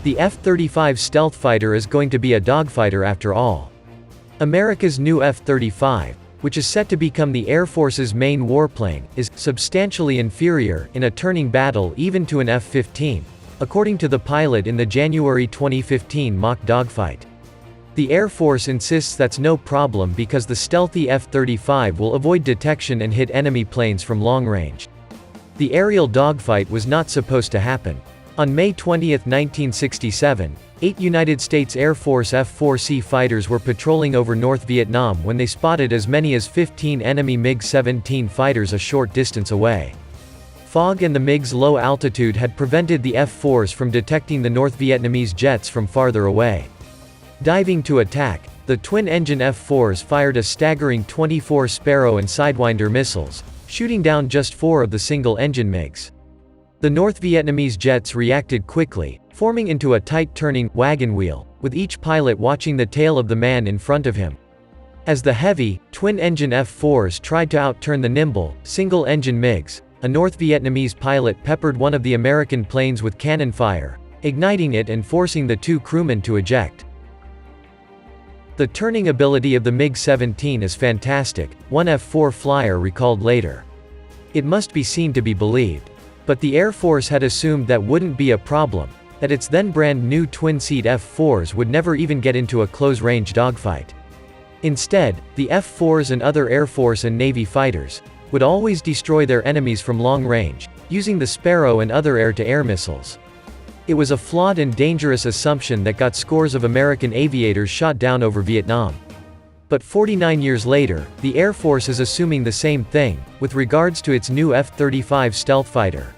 The F-35 stealth fighter is going to be a dogfighter after all. America's new F-35, which is set to become the Air Force's main warplane, is substantially inferior in a turning battle even to an F-15, according to the pilot in the January 2015 mock dogfight. The Air Force insists that's no problem because the stealthy F-35 will avoid detection and hit enemy planes from long range. The aerial dogfight was not supposed to happen. On May 20, 1967, 8 United States Air Force F-4C fighters were patrolling over North Vietnam when they spotted as many as 15 enemy MiG-17 fighters a short distance away. Fog and the MiGs' low altitude had prevented the F-4s from detecting the North Vietnamese jets from farther away. Diving to attack, the twin-engine F-4s fired a staggering 24 Sparrow and Sidewinder missiles, shooting down just 4 of the single-engine MiGs. The North Vietnamese jets reacted quickly, forming into a tight-turning wagon wheel, with each pilot watching the tail of the man in front of him. As the heavy, twin-engine F-4s tried to outturn the nimble, single-engine MiGs, a North Vietnamese pilot peppered one of the American planes with cannon fire, igniting it and forcing the 2 crewmen to eject. The turning ability of the MiG-17 is fantastic, one F-4 Flier recalled later. It must be seen to be believed. But the Air Force had assumed that wouldn't be a problem, that its then brand new twin-seat F-4s would never even get into a close-range dogfight. Instead, the F-4s and other Air Force and Navy fighters would always destroy their enemies from long range, using the Sparrow and other air-to-air missiles. It was a flawed and dangerous assumption that got scores of American aviators shot down over Vietnam. But 49 years later, the Air Force is assuming the same thing, with regards to its new F-35 stealth fighter.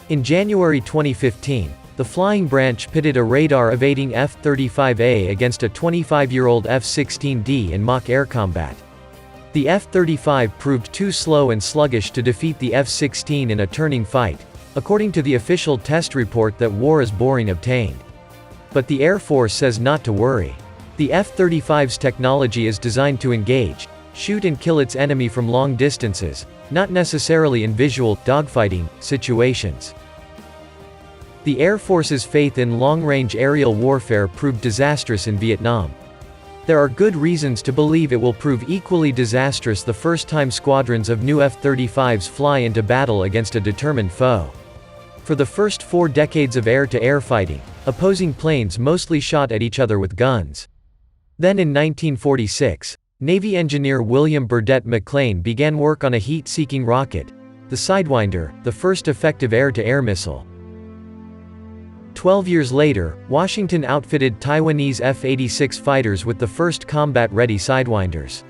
In January 2015, the flying branch pitted a radar-evading F-35A against a 25-year-old F-16D in mock air combat. The F-35 proved too slow and sluggish to defeat the F-16 in a turning fight, according to the official test report that War is Boring obtained. But the Air Force says not to worry. The F-35's technology is designed to engage, shoot and kill its enemy from long distances, not necessarily in visual, dogfighting, situations. The Air Force's faith in long-range aerial warfare proved disastrous in Vietnam. There are good reasons to believe it will prove equally disastrous the first time squadrons of new F-35s fly into battle against a determined foe. For the first 4 decades of air-to-air fighting, opposing planes mostly shot at each other with guns. Then in 1946, Navy engineer William Burdett McLean began work on a heat-seeking rocket, the Sidewinder, the first effective air-to-air missile. 12 years later, Washington outfitted Taiwanese F-86 fighters with the first combat-ready Sidewinders.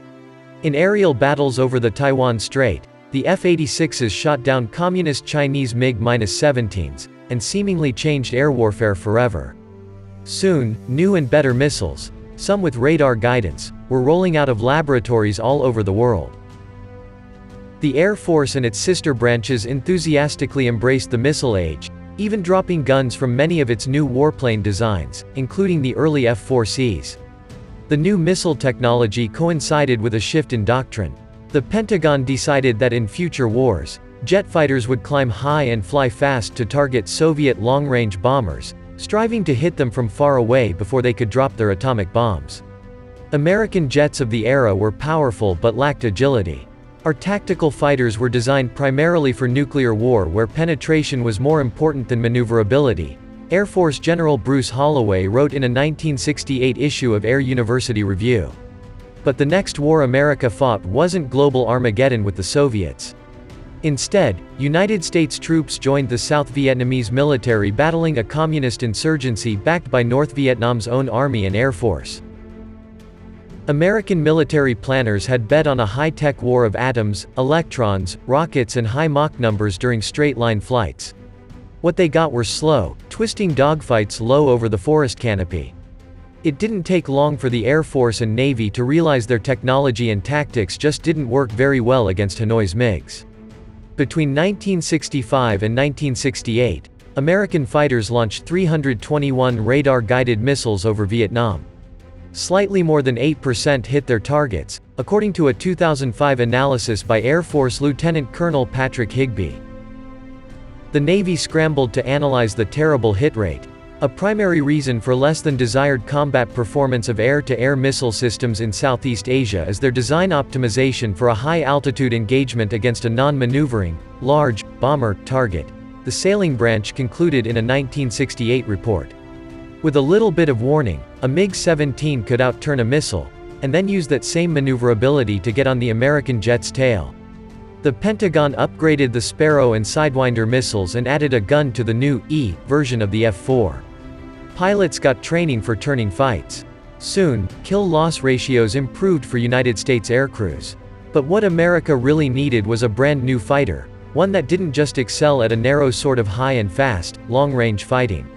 In aerial battles over the Taiwan Strait, the F-86s shot down communist Chinese MiG-17s, and seemingly changed air warfare forever. Soon, new and better missiles, some with radar guidance, were rolling out of laboratories all over the world. The Air Force and its sister branches enthusiastically embraced the missile age, even dropping guns from many of its new warplane designs, including the early F-4Cs. The new missile technology coincided with a shift in doctrine. The Pentagon decided that in future wars, jet fighters would climb high and fly fast to target Soviet long-range bombers, striving to hit them from far away before they could drop their atomic bombs. American jets of the era were powerful but lacked agility. Our tactical fighters were designed primarily for nuclear war where penetration was more important than maneuverability, Air Force General Bruce Holloway wrote in a 1968 issue of Air University Review. But the next war America fought wasn't global Armageddon with the Soviets. Instead, United States troops joined the South Vietnamese military battling a communist insurgency backed by North Vietnam's own army and air force. American military planners had bet on a high-tech war of atoms, electrons, rockets and high Mach numbers during straight-line flights. What they got were slow, twisting dogfights low over the forest canopy. It didn't take long for the Air Force and Navy to realize their technology and tactics just didn't work very well against Hanoi's MiGs. Between 1965 and 1968, American fighters launched 321 radar-guided missiles over Vietnam. Slightly more than 8% hit their targets, according to a 2005 analysis by Air Force Lieutenant Colonel Patrick Higbee. The Navy scrambled to analyze the terrible hit rate. A primary reason for less than desired combat performance of air-to-air missile systems in Southeast Asia is their design optimization for a high-altitude engagement against a non-maneuvering, large, bomber target, the sailing branch concluded in a 1968 report. With a little bit of warning, a MiG-17 could outturn a missile, and then use that same maneuverability to get on the American jet's tail. The Pentagon upgraded the Sparrow and Sidewinder missiles and added a gun to the new E version of the F-4. Pilots got training for turning fights. Soon, kill-loss ratios improved for United States aircrews. But what America really needed was a brand new fighter, one that didn't just excel at a narrow sort of high and fast, long-range fighting.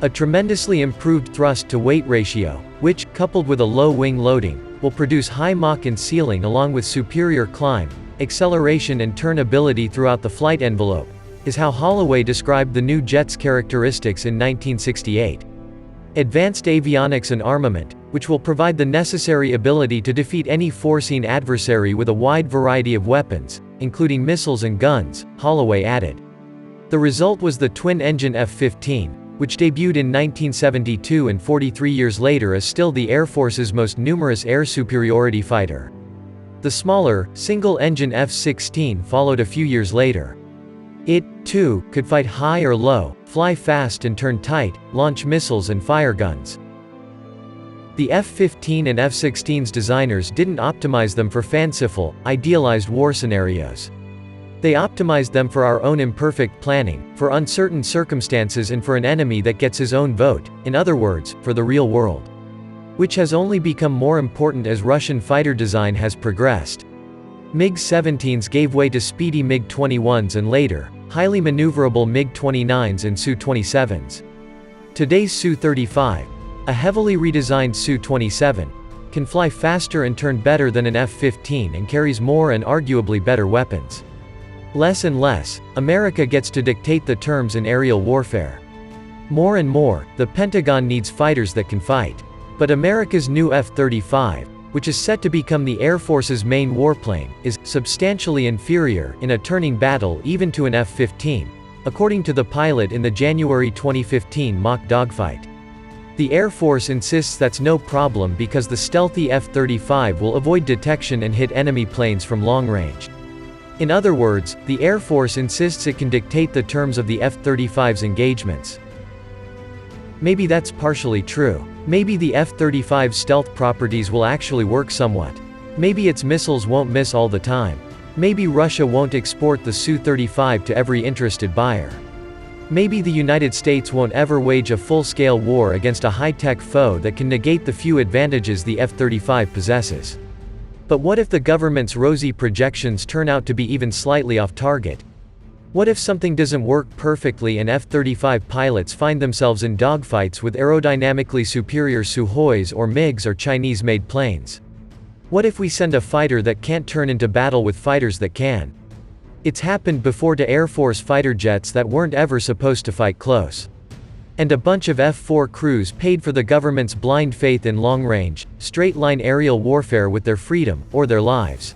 A tremendously improved thrust-to-weight ratio, which, coupled with a low wing loading, will produce high Mach and ceiling along with superior climb, acceleration and turn ability throughout the flight envelope, is how Holloway described the new jet's characteristics in 1968. Advanced avionics and armament, which will provide the necessary ability to defeat any foreseen adversary with a wide variety of weapons, including missiles and guns, Holloway added. The result was the twin-engine F-15, which debuted in 1972 and 43 years later is still the Air Force's most numerous air superiority fighter. The smaller, single-engine F-16 followed a few years later. It, too, could fight high or low, fly fast and turn tight, launch missiles and fire guns. The F-15 and F-16's designers didn't optimize them for fanciful, idealized war scenarios. They optimized them for our own imperfect planning, for uncertain circumstances and for an enemy that gets his own vote, in other words, for the real world. Which has only become more important as Russian fighter design has progressed. MiG-17s gave way to speedy MiG-21s and later, highly maneuverable MiG-29s and Su-27s. Today's Su-35, a heavily redesigned Su-27, can fly faster and turn better than an F-15 and carries more and arguably better weapons. Less and less, America gets to dictate the terms in aerial warfare. More and more, the Pentagon needs fighters that can fight. But America's new F-35, which is set to become the Air Force's main warplane, is substantially inferior in a turning battle even to an F-15, according to the pilot in the January 2015 mock dogfight. The Air Force insists that's no problem because the stealthy F-35 will avoid detection and hit enemy planes from long range. In other words, the Air Force insists it can dictate the terms of the F-35's engagements. Maybe that's partially true. Maybe the F-35's stealth properties will actually work somewhat. Maybe its missiles won't miss all the time. Maybe Russia won't export the Su-35 to every interested buyer. Maybe the United States won't ever wage a full-scale war against a high-tech foe that can negate the few advantages the F-35 possesses. But what if the government's rosy projections turn out to be even slightly off target? What if something doesn't work perfectly and F-35 pilots find themselves in dogfights with aerodynamically superior Suhois or MiGs or Chinese-made planes? What if we send a fighter that can't turn into battle with fighters that can? It's happened before to Air Force fighter jets that weren't ever supposed to fight close. And a bunch of F-4 crews paid for the government's blind faith in long-range, straight-line aerial warfare with their freedom, or their lives.